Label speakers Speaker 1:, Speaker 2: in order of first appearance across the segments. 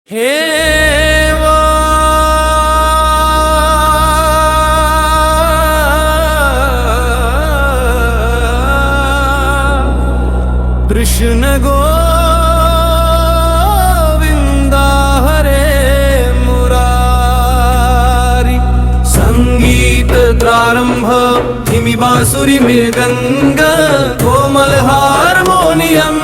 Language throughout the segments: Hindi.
Speaker 1: हे कृष्ण गोविंदा हरे मुरारी। संगीत प्रारंभ धिमी बांसुरी मृदंग कोमल हारमोनियम।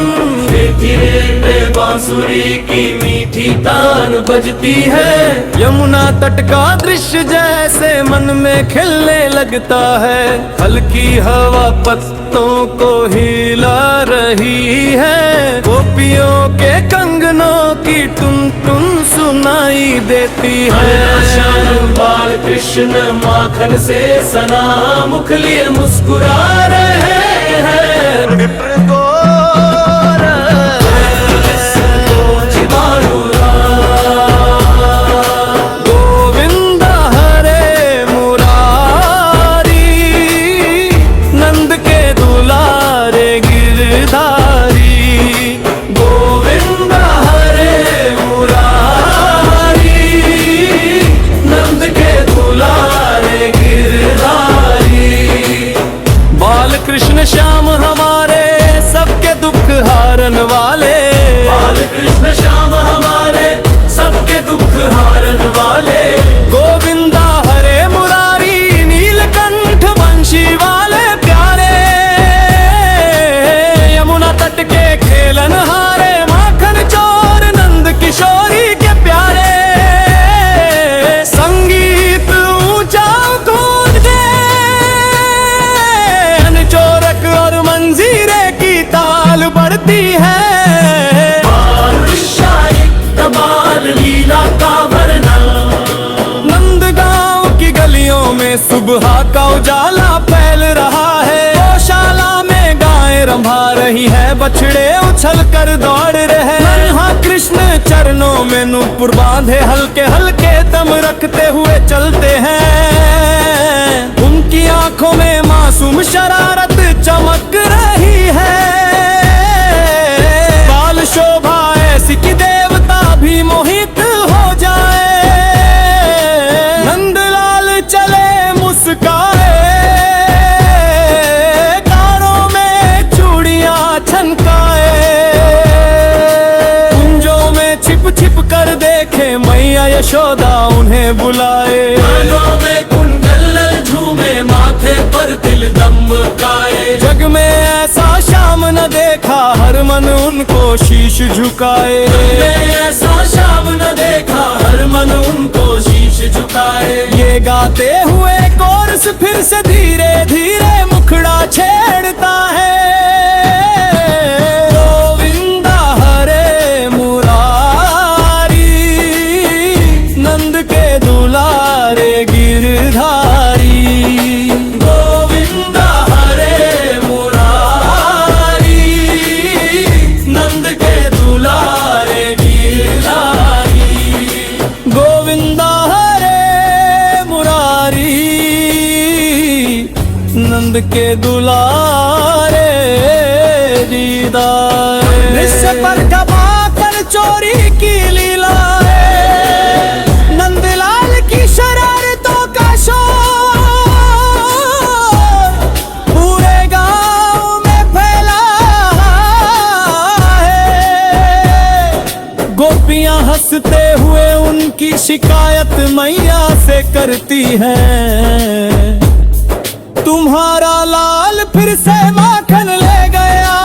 Speaker 1: धीरे बांसुरी की मीठी तान बजती है। यमुना तट का दृश्य जैसे मन में खिलने लगता है। हल्की हवा पत्तों को हिला रही है। गोपियों के कंगनों की टुन टुन सुनाई देती है। बाल कृष्ण माखन से सना मुख लिए मुस्कुरा रहे हैं। कृष्ण श्याम हमारे सबके दुख हारन वाले। बाल कृष्ण श्याम हमारे सबके दुख हारन वाले। गोविंदा हरे मुरारी नीलकंठ बंशी वाले प्यारे। यमुना तट के खेलन हारे माखन चोर नंद किशोरी के प्यारे। संगीत ऊंचा कूद दे और मंजीरे की ताल बढ़ती है। बाल लीला का वर्णन। नंदगांव की गलियों में सुबह का उजाला फैल रहा है। गौशाला में गायें रंभा रही है। बछड़े उछल कर दौड़ रहे। नन्हा कृष्ण चरणों में नूपुर बांधे हल्के हल्के दम रखते हुए चलते हैं। उनकी आंखों में मासूम शरारत चमक रही है। बाल शोभा ऐसी कि देवता भी मोहित हो जाए। नंदलाल चले मुस्काए। कानों में चूड़ियां छनकाए। कुंजों में छिप छिप कर देखे मैया यशोदा उन्हें बुलाए। कानों में कुंडल झूमे माथे पर तिल दमकाए। जग में ऐसा श्याम न देखा हर मन उनको शीश झुकाए। ऐसा श्याम न देखा हर मन उनको शीश झुकाए। ये गाते हुए कोरस फिर से धीरे धीरे मुखड़ा छेड़ता है। गोविंदा हरे मुरारी नंद के दुलारे गिरधारी। नंद के दुलारे दीदार। निश्चय पर कमा कर चोरी की लीला है। नंदलाल की शरारतों का शोर पूरे गांव में फैला है। गोपियां हंसते हुए उनकी शिकायत मैया से करती हैं। तुम्हारा लाल फिर से माखन ले गया।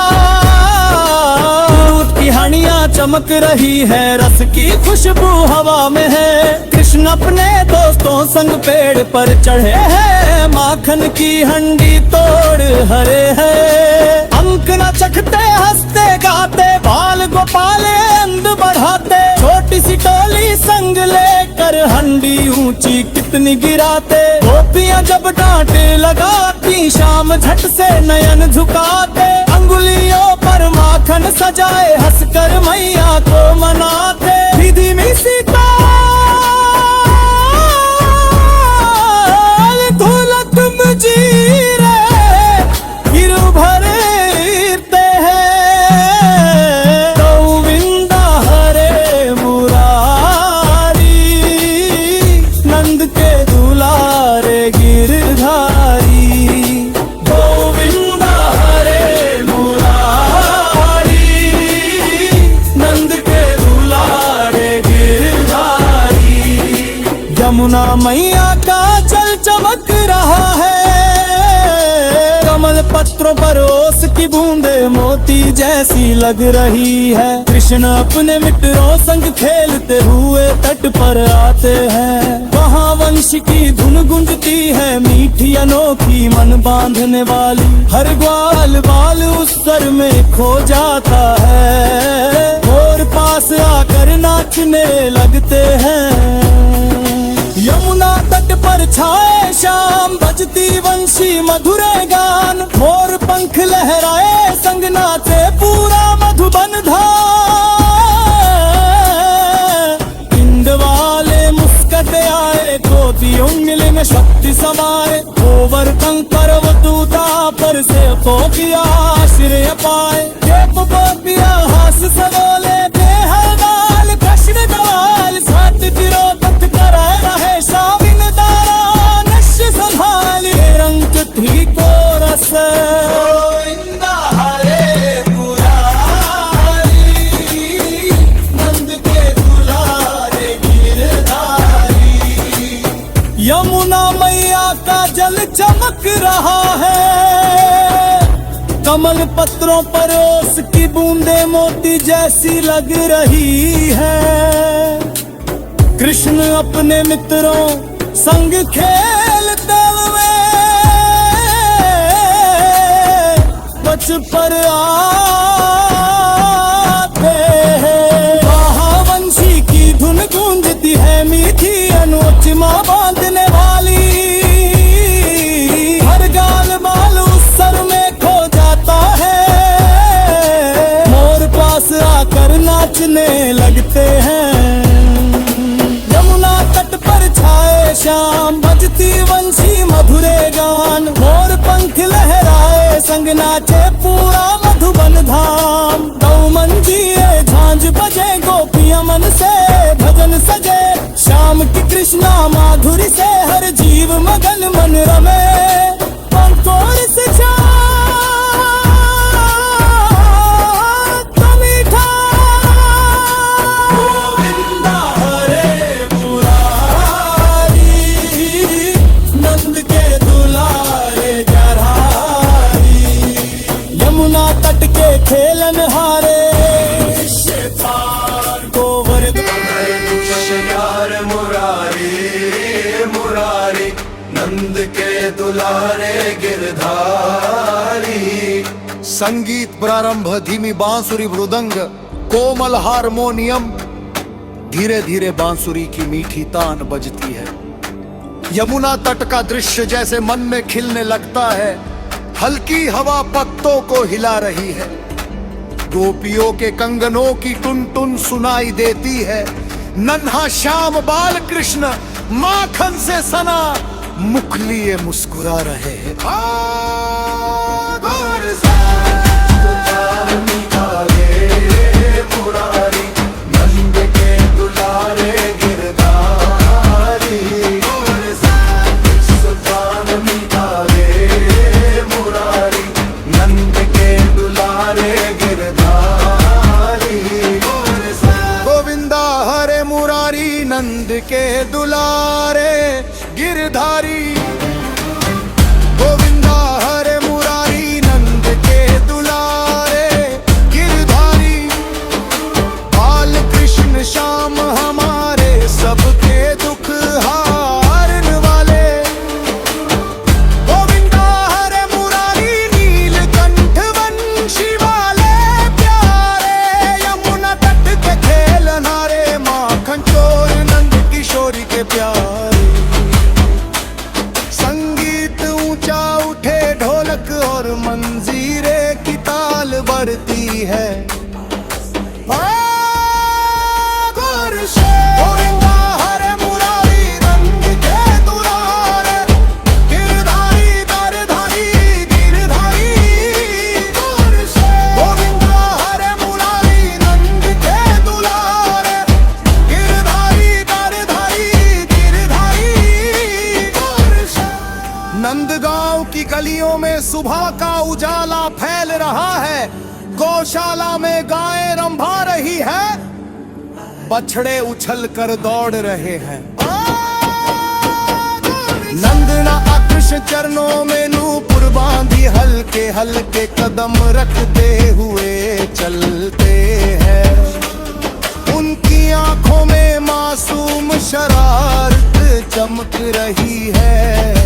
Speaker 1: दूध की हंडियां चमक रही है। रस की खुशबू हवा में है। कृष्ण अपने दोस्तों संग पेड़ पर चढ़े हैं। माखन की हंडी तोड़ हरे हैं। अंक न चखते हंसते गाते बाल गोपाले अंद बढ़ाते। छोटी सी टोली संग लेकर हंडी ऊंची कितनी गिराते। गोपियां जब डांट लगाती शाम झट से नयन झुकाते। अंगुलियों पर माखन सजाए हंसकर मैया को मनाते। धीमी में सीताल धुलत मुजीरे गिर भरते हैं। गोविंदा हरे मुरारी। यमुना मैया का जल चमक रहा है, कमल पत्रों पर ओस की बूंदे मोती जैसी लग रही है। कृष्ण अपने मित्रों संग खेलते हुए तट पर आते हैं। वहाँ वंश की धुन गूंजती है, मीठी अनोखी मन बांधने वाली। हर ग्वाल बाल उस स्वर में खो जाता है, और पास आकर नाचने लगते हैं। यमुना तट पर छाए शाम, बजती वंशी मधुरे गान। मोर पंख लहराए संग नाचे पूरा मधुबन धाम। पिंड वाले मुस्कुराते आए, गोदी उंगली में शक्ति समाए। गोवर कंकर वतूता पर से किया आश्रय पाए। देव गोपिया हास सबोले, बेहदाल कृष्ण दवाल। सात तिरो तथ कराए रहे शामिन दारा, नश्य संभाल रंग थी को रस। गोविंदा हरे मुरारी, नंद के दुलारे गिरधारी। यमुना मैया का जल चमक रहा है, कमल पत्रों पर ओस की बूंदे मोती जैसी लग रही है। कृष्ण अपने मित्रों संग खेलते हुए पच पर आते हैं। महावंशी की धुन गूंजती है, मीठी अनुचिमा बांधने वाली। हर गाल बाल उस सर में खो जाता है, मोर पास आकर नाचने लगते हैं। यमुना तट पर छाए शाम, बजती वंशी मधुरे गान। मोर पंख लहराए संग नाचे पूरा मधुबन धाम। गौ मन जिए झांझ बजे, गोपियां मन से भजन सजे। शाम की कृष्णा माधुरी से हर जीव मगन मन रमे। पंकोर से खेलन हारे
Speaker 2: यार मुरारी मुरारी, नंद के दुलारे गिरधारी।
Speaker 3: संगीत प्रारंभ, धीमी बांसुरी मृदंग, कोमल हारमोनियम। धीरे धीरे बांसुरी की मीठी तान बजती है। यमुना तट का दृश्य जैसे मन में खिलने लगता है। हल्की हवा पत्तों को हिला रही है। गोपियों के कंगनों की टुन टुन सुनाई देती है। नन्हा श्याम बाल कृष्ण माखन से सना मुख लिए मुस्कुरा रहे हैं।
Speaker 2: मुरारी, नंद के दुलारे गिरधारी। सुल्तान मुरारी, नंद के दुलारे गिरधारी।
Speaker 3: गोविंदा हरे मुरारी, नंद के दुलारे गिरधारी। गोविंदा हरे मुरारी, नंद के दुलारे गिरधारी। बाल कृष्ण श्याम हमारे सबके दुख हारन वाले। गोविंदा हरे मुरारी, नीलकंठ वंशी वाले प्यारे। यमुना तट के खेलनारे, माखन चोर नंद किशोरी के प्यारे। संगीत ऊंचा उठे, ढोलक और मंजीरे की ताल बढ़ती है। गोविंदा हरे मुरारी, नंद के दुलारे गिरधारी गिरधारी गिरधारी। गोविंदा हरे मुरारी, नंद के दुलारे गिरधारी गिरधारी गिरधारी। नंदगांव की गलियों में सुबह का उजाला फैल रहा है। गौशाला में गायें रंभा रही है, बछड़े उछल कर दौड़ रहे हैं। नंदना कृष्ण चरणों में नूपुर बांधी हल्के हल्के कदम रखते हुए चलते हैं। उनकी आंखों में मासूम शरारत चमक रही है।